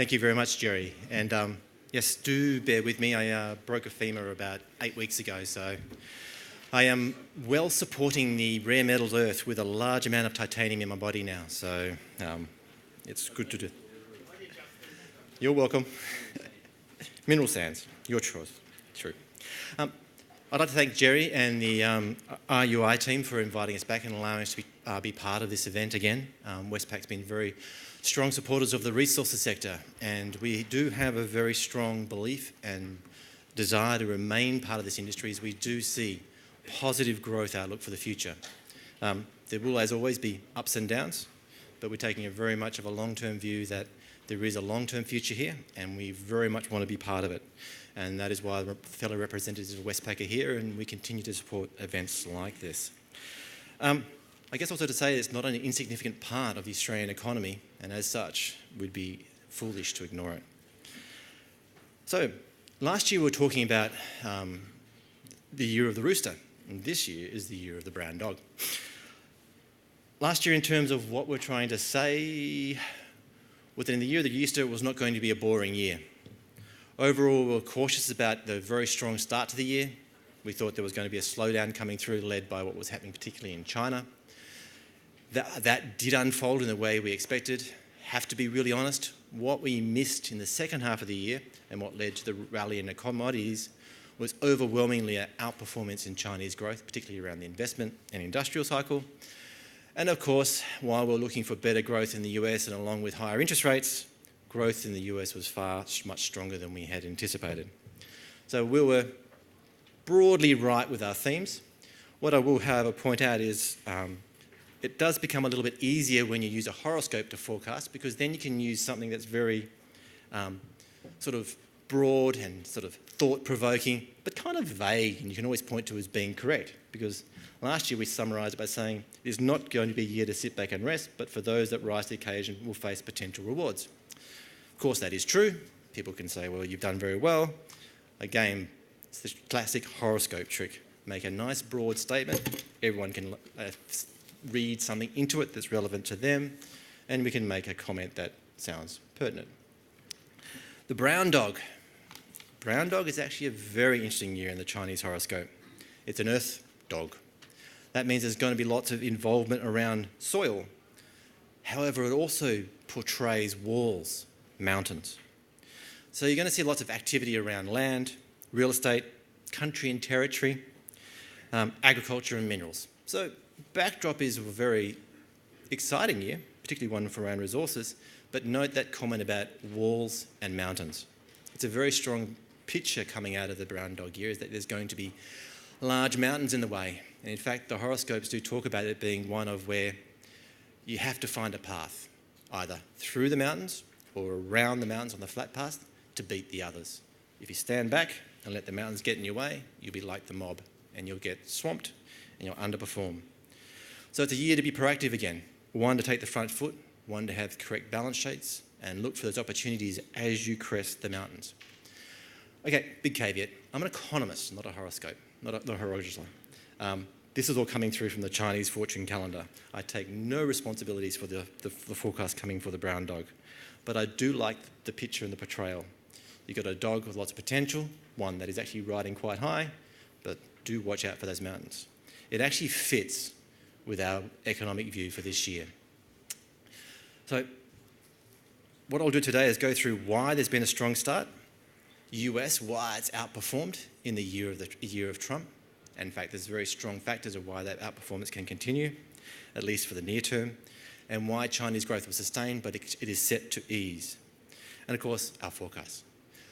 Thank you very much, Jerry. And yes, do bear with me. I broke a femur about 8 weeks ago, so I am well supporting the rare metals earth with a large amount of titanium in my body now. So it's good to do. You're welcome. Mineral sands, your choice. True. I'd like to thank Jerry and the RUI team for inviting us back and allowing us to be part of this event again. Westpac's been very strong supporters of the resources sector, and we do have a very strong belief and desire to remain part of this industry as we do see positive growth outlook for the future. There will, as always, be ups and downs, but we're taking a very much of a long-term view that there is a long-term future here, and we very much want to be part of it. And that is why the fellow representatives of Westpac are here, and we continue to support events like this. I guess also to say it's not an insignificant part of the Australian economy, and as such, we'd be foolish to ignore it. So, last year we were talking about the year of the rooster, and this year is the year of the brown dog. Last year, in terms of what we're trying to say, within the year of the rooster, it was not going to be a boring year. Overall, we were cautious about the very strong start to the year. We thought there was going to be a slowdown coming through, led by what was happening particularly in China. That did unfold in the way we expected. Have to be really honest, what we missed in the second half of the year and what led to the rally in the commodities was overwhelmingly an outperformance in Chinese growth, particularly around the investment and industrial cycle. And of course, while we're looking for better growth in the US and along with higher interest rates, growth in the US was much stronger than we had anticipated. So we were broadly right with our themes. What I will, however, point out is it does become a little bit easier when you use a horoscope to forecast, because then you can use something that's very sort of broad and sort of thought-provoking, but kind of vague, and you can always point to as being correct, because last year we summarised it by saying it is not going to be a year to sit back and rest, but for those that rise to the occasion will face potential rewards. Of course, that is true. People can say, well, you've done very well. Again, it's the classic horoscope trick. Make a nice broad statement. Everyone can read something into it that's relevant to them, and we can make a comment that sounds pertinent. The brown dog. Brown dog is actually a very interesting year in the Chinese horoscope. It's an earth dog. That means there's going to be lots of involvement around soil. However, it also portrays walls, mountains. So you're going to see lots of activity around land, real estate, country and territory, agriculture and minerals. So backdrop is a very exciting year, particularly one for around resources, but note that comment about walls and mountains. It's a very strong picture coming out of the brown dog year, is that there's going to be large mountains in the way. And in fact, the horoscopes do talk about it being one of where you have to find a path, either through the mountains or around the mountains on the flat path to beat the others. If you stand back and let the mountains get in your way, you'll be like the mob and you'll get swamped and you'll underperform. So it's a year to be proactive again. One, to take the front foot, one, to have correct balance sheets and look for those opportunities as you crest the mountains. Okay, big caveat. I'm an economist, not a horoscope, not a horologist. This is all coming through from the Chinese fortune calendar. I take no responsibilities for the forecast coming for the brown dog, but I do like the picture and the portrayal. You've got a dog with lots of potential, one that is actually riding quite high, but do watch out for those mountains. It actually fits with our economic view for this year. So what I'll do today is go through why there's been a strong start, US, why it's outperformed in the year of Trump. In fact, there's very strong factors of why that outperformance can continue, at least for the near term, and why Chinese growth was sustained, but it is set to ease. And of course, our forecast.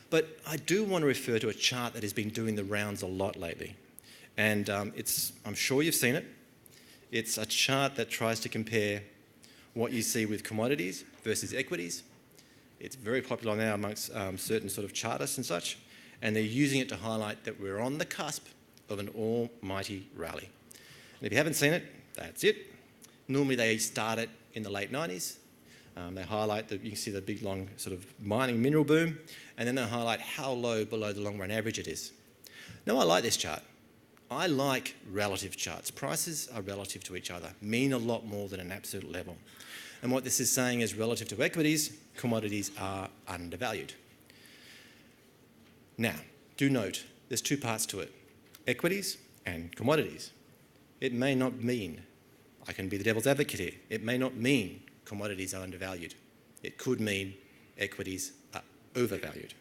But I do want to refer to a chart that has been doing the rounds a lot lately. And I'm sure you've seen it. It's a chart that tries to compare what you see with commodities versus equities. It's very popular now amongst certain sort of chartists and such, and they're using it to highlight that we're on the cusp of an almighty rally. And if you haven't seen it, that's it. Normally they start it in the late 90s. They highlight, you can see the big long sort of mining mineral boom, and then they highlight how low below the long run average it is. Now I like this chart. I like relative charts. Prices are relative to each other, mean a lot more than an absolute level. And what this is saying is relative to equities, commodities are undervalued. Now, do note, there's two parts to it, equities and commodities. It may not mean, I can be the devil's advocate here, it may not mean commodities are undervalued. It could mean equities are overvalued.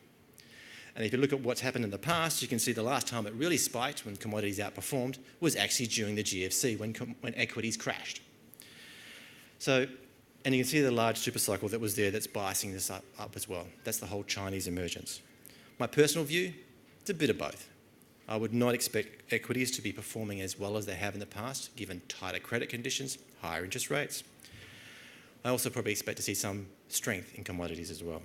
And if you look at what's happened in the past, you can see the last time it really spiked when commodities outperformed was actually during the GFC when equities crashed. So, and you can see the large super cycle that was there that's biasing this up as well. That's the whole Chinese emergence. My personal view, it's a bit of both. I would not expect equities to be performing as well as they have in the past, given tighter credit conditions, higher interest rates. I also probably expect to see some strength in commodities as well.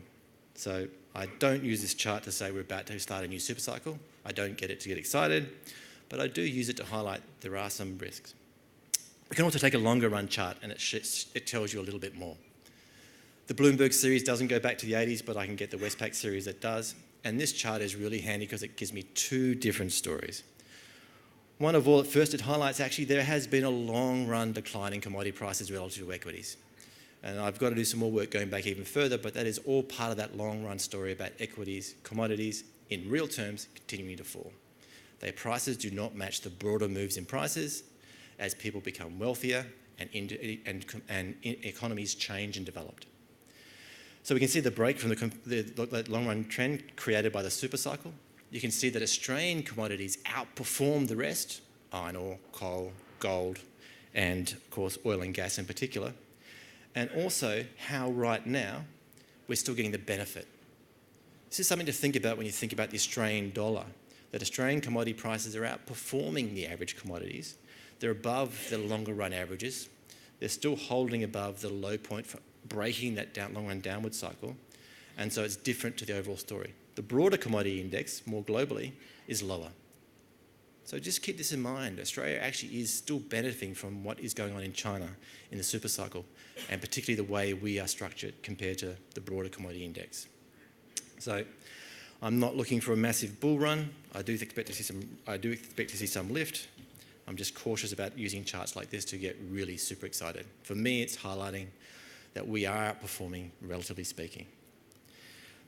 So I don't use this chart to say we're about to start a new super cycle. I don't get it to get excited, but I do use it to highlight there are some risks. We can also take a longer run chart and it tells you a little bit more. The Bloomberg series doesn't go back to the 80s, but I can get the Westpac series that does. And this chart is really handy because it gives me two different stories. One of all, at first it highlights actually there has been a long run decline in commodity prices relative to equities. And I've got to do some more work going back even further, but that is all part of that long run story about equities, commodities, in real terms, continuing to fall. Their prices do not match the broader moves in prices as people become wealthier and economies change and develop. So we can see the break from the long-run trend created by the super cycle. You can see that Australian commodities outperformed the rest, iron ore, coal, gold, and of course oil and gas in particular. And also how right now we're still getting the benefit. This is something to think about when you think about the Australian dollar, that Australian commodity prices are outperforming the average commodities. They're above the longer run averages. They're still holding above the low point for breaking that long run downward cycle. And so it's different to the overall story. The broader commodity index, more globally, is lower. So just keep this in mind. Australia actually is still benefiting from what is going on in China in the super cycle, and particularly the way we are structured compared to the broader commodity index. So I'm not looking for a massive bull run. I do expect to see some lift. I'm just cautious about using charts like this to get really super excited. For me, it's highlighting that we are outperforming, relatively speaking.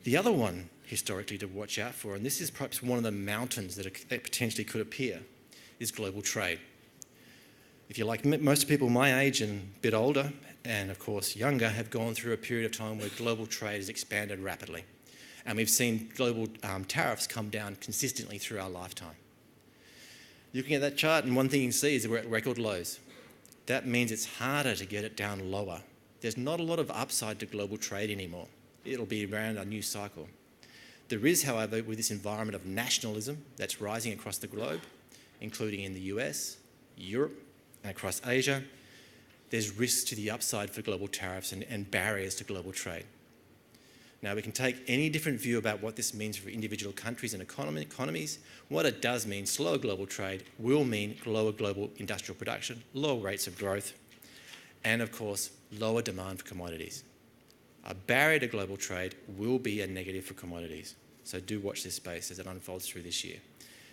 The other one, historically, to watch out for, and this is perhaps one of the mountains that potentially could appear, is global trade. If you're like most people my age and a bit older, and of course younger, have gone through a period of time where global trade has expanded rapidly. And we've seen global tariffs come down consistently through our lifetime. Looking at that chart, and one thing you can see is that we're at record lows. That means it's harder to get it down lower. There's not a lot of upside to global trade anymore. It'll be around a new cycle. There is, however, with this environment of nationalism that's rising across the globe, including in the US, Europe, and across Asia, there's risks to the upside for global tariffs and barriers to global trade. Now, we can take any different view about what this means for individual countries and economies. What it does mean, slower global trade will mean lower global industrial production, lower rates of growth, and of course, lower demand for commodities. A barrier to global trade will be a negative for commodities. So do watch this space as it unfolds through this year.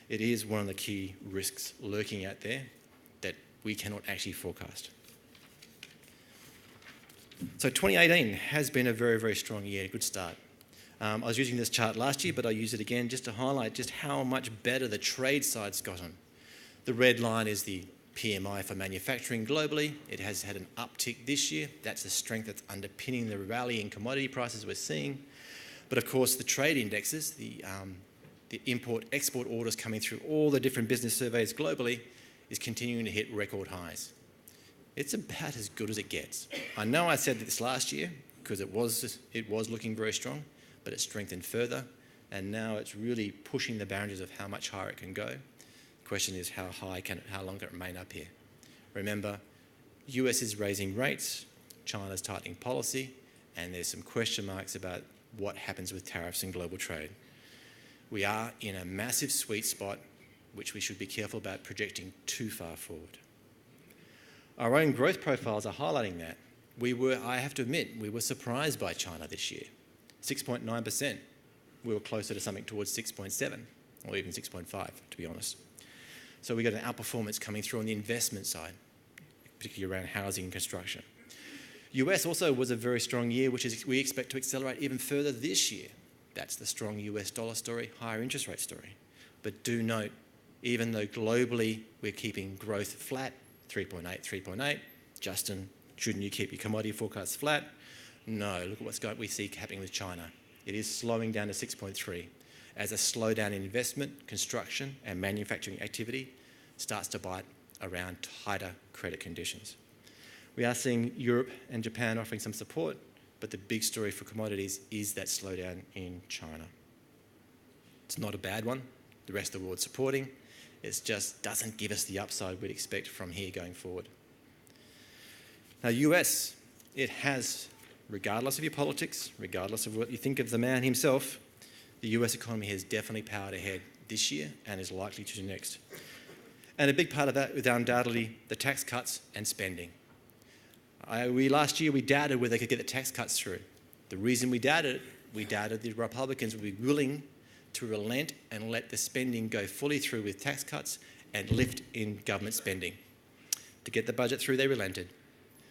It is one of the key risks lurking out there that we cannot actually forecast. So 2018 has been a very, very strong year, a good start. I was using this chart last year, but I use it again just to highlight just how much better the trade side's gotten. The red line is the PMI for manufacturing globally. It has had an uptick this year. That's the strength that's underpinning the rally in commodity prices we're seeing. But of course, the trade indexes, the import-export orders coming through all the different business surveys globally is continuing to hit record highs. It's about as good as it gets. I know I said this last year because it was looking very strong, but it strengthened further, and now it's really pushing the boundaries of how much higher it can go. The question is how long can it remain up here? Remember, US is raising rates, China's tightening policy, and there's some question marks about what happens with tariffs and global trade. We are in a massive sweet spot, which we should be careful about projecting too far forward. Our own growth profiles are highlighting that. I have to admit, we were surprised by China this year. 6.9%. We were closer to something towards 6.7, or even 6.5, to be honest. So we got an outperformance coming through on the investment side, particularly around housing and construction. US also was a very strong year, we expect to accelerate even further this year. That's the strong US dollar story, higher interest rate story. But do note, even though globally we're keeping growth flat, 3.8, Justin, shouldn't you keep your commodity forecasts flat? No, look at what we see happening with China. It is slowing down to 6.3 as a slowdown in investment, construction and manufacturing activity starts to bite around tighter credit conditions. We are seeing Europe and Japan offering some support, but the big story for commodities is that slowdown in China. It's not a bad one. The rest of the world's supporting. It just doesn't give us the upside we'd expect from here going forward. Now, US, it has, regardless of your politics, regardless of what you think of the man himself, the US economy has definitely powered ahead this year and is likely to next. And a big part of that is undoubtedly the tax cuts and spending. Last year we doubted whether they could get the tax cuts through. The reason we doubted the Republicans would be willing to relent and let the spending go fully through with tax cuts and lift in government spending. To get the budget through, they relented.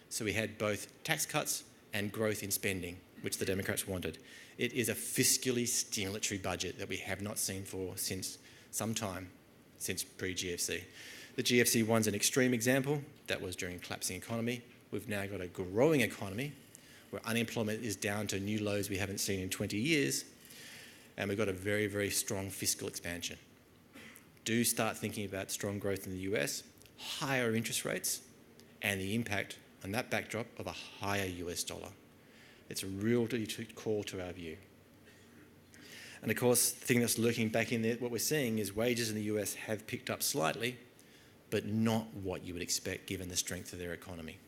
So we had both tax cuts and growth in spending, which the Democrats wanted. It is a fiscally stimulatory budget that we have not seen since some time, since pre-GFC. The GFC one's an extreme example. That was during a collapsing economy. We've now got a growing economy where unemployment is down to new lows we haven't seen in 20 years, and we've got a very, very strong fiscal expansion. Do start thinking about strong growth in the US, higher interest rates, and the impact on that backdrop of a higher US dollar. It's a real call to our view. And of course, the thing that's lurking back in there, what we're seeing is wages in the US have picked up slightly, but not what you would expect given the strength of their economy.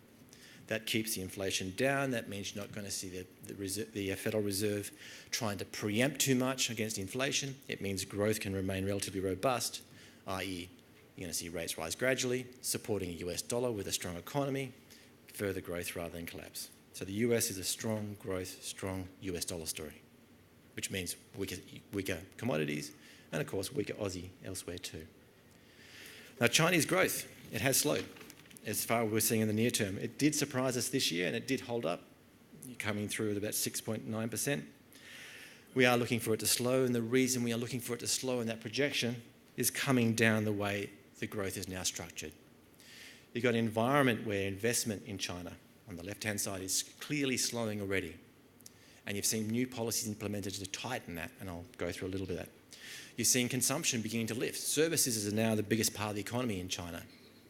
That keeps the inflation down. That means you're not going to see the Federal Reserve trying to preempt too much against inflation. It means growth can remain relatively robust, i.e. you're going to see rates rise gradually, supporting a US dollar with a strong economy, further growth rather than collapse. So the US is a strong growth, strong US dollar story, which means weaker commodities and, of course, weaker Aussie elsewhere too. Now, Chinese growth, it has slowed as far as we're seeing in the near term. It did surprise us this year and it did hold up, coming through at about 6.9%. We are looking for it to slow, and the reason we are looking for it to slow in that projection is coming down the way the growth is now structured. You've got an environment where investment in China on the left-hand side is clearly slowing already. And you've seen new policies implemented to tighten that, and I'll go through a little bit of that. You're seeing consumption beginning to lift. Services is now the biggest part of the economy in China,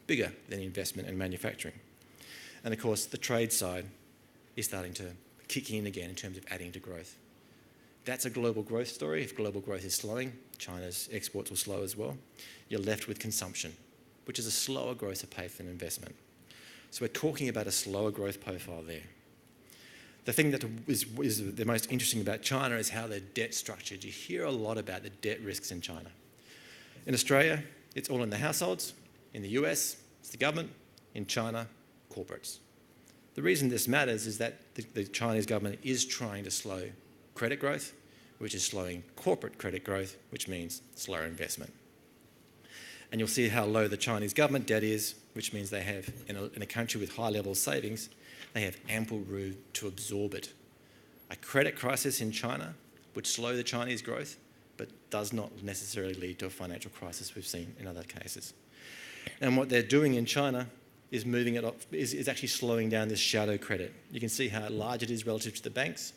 bigger than investment and manufacturing. And of course, the trade side is starting to kick in again in terms of adding to growth. That's a global growth story. If global growth is slowing, China's exports will slow as well. You're left with consumption, which is a slower growth pace than investment. So we're talking about a slower growth profile there. The thing that is the most interesting about China is how their debt's structured. You hear a lot about the debt risks in China. In Australia, it's all in the households. In the US, it's the government. In China, corporates. The reason this matters is that the Chinese government is trying to slow credit growth, which is slowing corporate credit growth, which means slower investment. And you'll see how low the Chinese government debt is, which means they have, in a country with high level of savings, they have ample room to absorb it. A credit crisis in China would slow the Chinese growth, but does not necessarily lead to a financial crisis we've seen in other cases. And what they're doing in China is moving it up, is actually slowing down this shadow credit. You can see how large it is relative to the banks.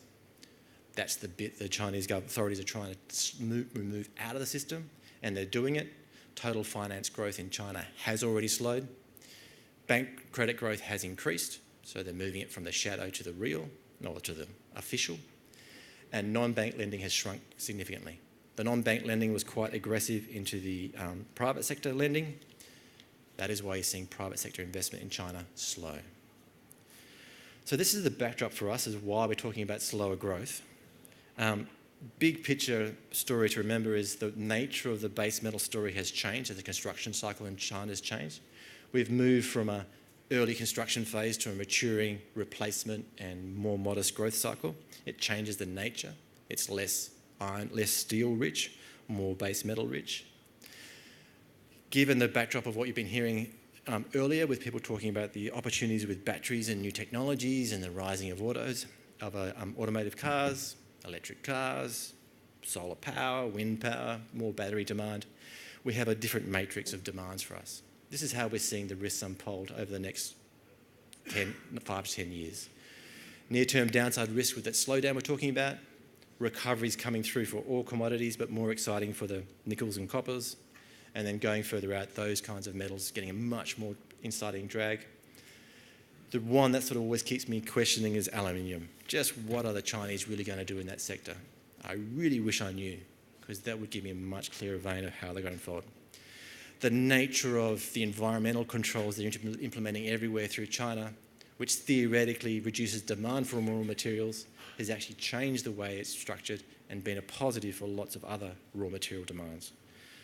That's the bit the Chinese authorities are trying to remove out of the system, and they're doing it. Total finance growth in China has already slowed. Bank credit growth has increased, so they're moving it from the shadow to the real, or to the official. And non-bank lending has shrunk significantly. The non-bank lending was quite aggressive into the private sector lending. That is why you're seeing private sector investment in China slow. So this is the backdrop for us, is why we're talking about slower growth. Big picture story to remember is the nature of the base metal story has changed as the construction cycle in China has changed. We've moved from an early construction phase to a maturing replacement and more modest growth cycle. It changes the nature. It's less iron, less steel rich, more base metal rich. Given the backdrop of what you've been hearing earlier with people talking about the opportunities with batteries and new technologies and the rising of automotive cars, electric cars, solar power, wind power, more battery demand. We have a different matrix of demands for us. This is how we're seeing the risks unfold over the next 5 to 10 years. Near-term downside risk with that slowdown we're talking about, recoveries coming through for all commodities, but more exciting for the nickels and coppers, and then going further out, those kinds of metals getting a much more inciting drag. The one that sort of always keeps me questioning is aluminium. Just what are the Chinese really going to do in that sector? I really wish I knew, because that would give me a much clearer vein of how they're going forward. The nature of the environmental controls they're implementing everywhere through China, which theoretically reduces demand for raw materials, has actually changed the way it's structured and been a positive for lots of other raw material demands.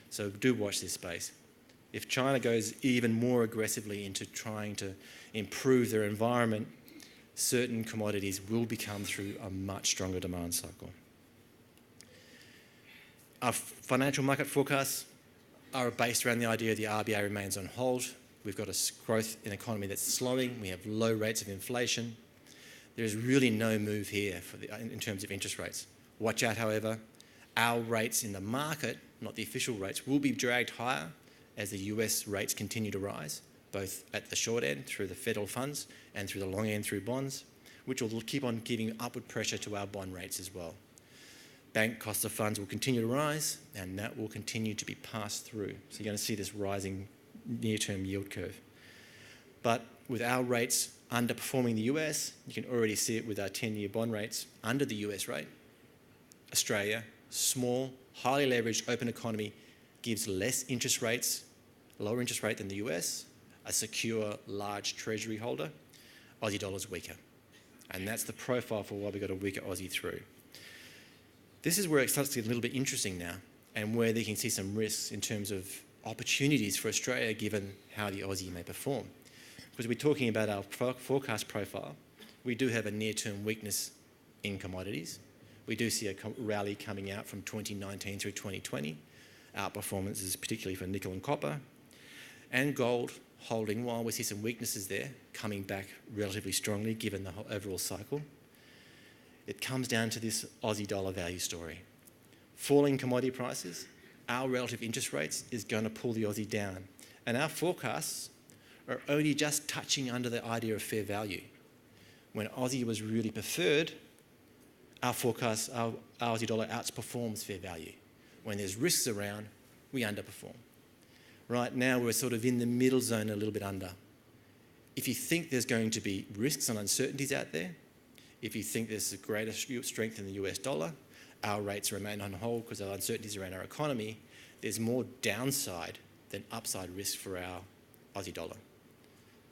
So do watch this space. If China goes even more aggressively into trying to improve their environment, certain commodities will become through a much stronger demand cycle. Our financial market forecasts are based around the idea the RBA remains on hold. We've got a growth in an economy that's slowing. We have low rates of inflation. There's really no move here in terms of interest rates. Watch out, however, our rates in the market, not the official rates, will be dragged higher as the US rates continue to rise, both at the short end through the federal funds and through the long end through bonds, which will keep on giving upward pressure to our bond rates as well. Bank cost of funds will continue to rise, and that will continue to be passed through. So you're going to see this rising near-term yield curve. But with our rates underperforming the US, you can already see it with our 10-year bond rates under the US rate. Australia, small, highly leveraged, open economy, gives less interest rates, lower interest rate than the US, a secure, large treasury holder. Aussie dollar's weaker. And that's the profile for why we've got a weaker Aussie through. This is where it starts to get a little bit interesting now, and where they can see some risks in terms of opportunities for Australia given how the Aussie may perform. Because we're talking about our forecast profile, we do have a near-term weakness in commodities. We do see a rally coming out from 2019 through 2020. Outperformances, particularly for nickel and copper. And gold holding, while we see some weaknesses there, coming back relatively strongly given the whole overall cycle. It comes down to this Aussie dollar value story. Falling commodity prices, our relative interest rates is going to pull the Aussie down. And our forecasts are only just touching under the idea of fair value. When Aussie was really preferred, our forecast, our Aussie dollar outperforms fair value. When there's risks around, we underperform. Right now, we're sort of in the middle zone, a little bit under. If you think there's going to be risks and uncertainties out there, if you think there's a greater strength in the US dollar, our rates remain on hold because of uncertainties around our economy, there's more downside than upside risk for our Aussie dollar.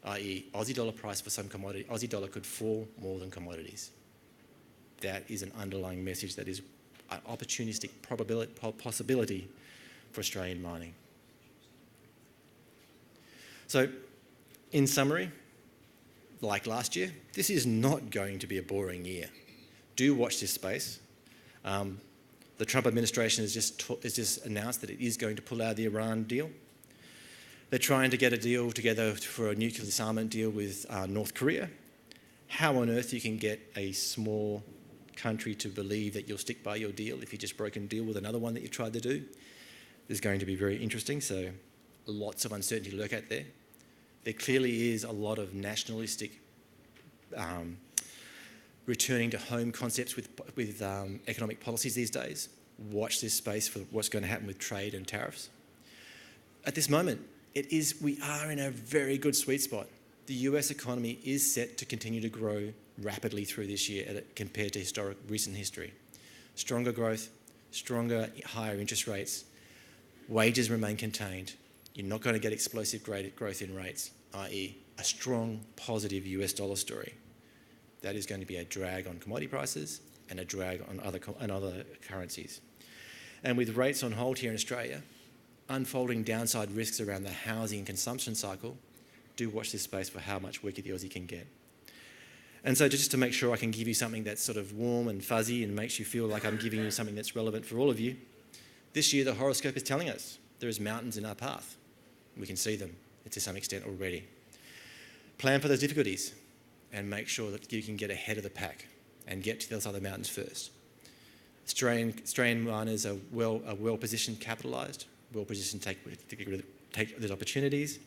I.e., Aussie dollar price for some commodity, Aussie dollar could fall more than commodities. That is an underlying message that is an opportunistic possibility for Australian mining. So, in summary, like last year, this is not going to be a boring year. Do watch this space. The Trump administration has just announced that it is going to pull out of the Iran deal. They're trying to get a deal together for a nuclear disarmament deal with North Korea. How on earth you can get a small country to believe that you'll stick by your deal if you just broke a deal with another one that you tried to do is going to be very interesting. So lots of uncertainty lurk out there. There clearly is a lot of nationalistic returning to home concepts with economic policies these days. Watch this space for what's going to happen with trade and tariffs. At this moment, we are in a very good sweet spot. The US economy is set to continue to grow rapidly through this year compared to recent history. Stronger growth, higher interest rates, wages remain contained. You're not going to get explosive growth in rates, i.e. a strong positive US dollar story. That is going to be a drag on commodity prices and a drag on other currencies. And with rates on hold here in Australia, unfolding downside risks around the housing and consumption cycle, do watch this space for how much weaker the Aussie can get. And so just to make sure I can give you something that's sort of warm and fuzzy and makes you feel like I'm giving you something that's relevant for all of you, this year the horoscope is telling us there is mountains in our path. We can see them. to some extent already. Plan for those difficulties and make sure that you can get ahead of the pack and get to the other side of the mountains first. Australian miners are well positioned, capitalised, well positioned to take those opportunities.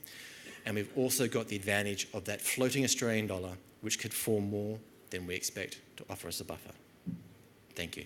And we've also got the advantage of that floating Australian dollar, which could form more than we expect to offer us a buffer. Thank you.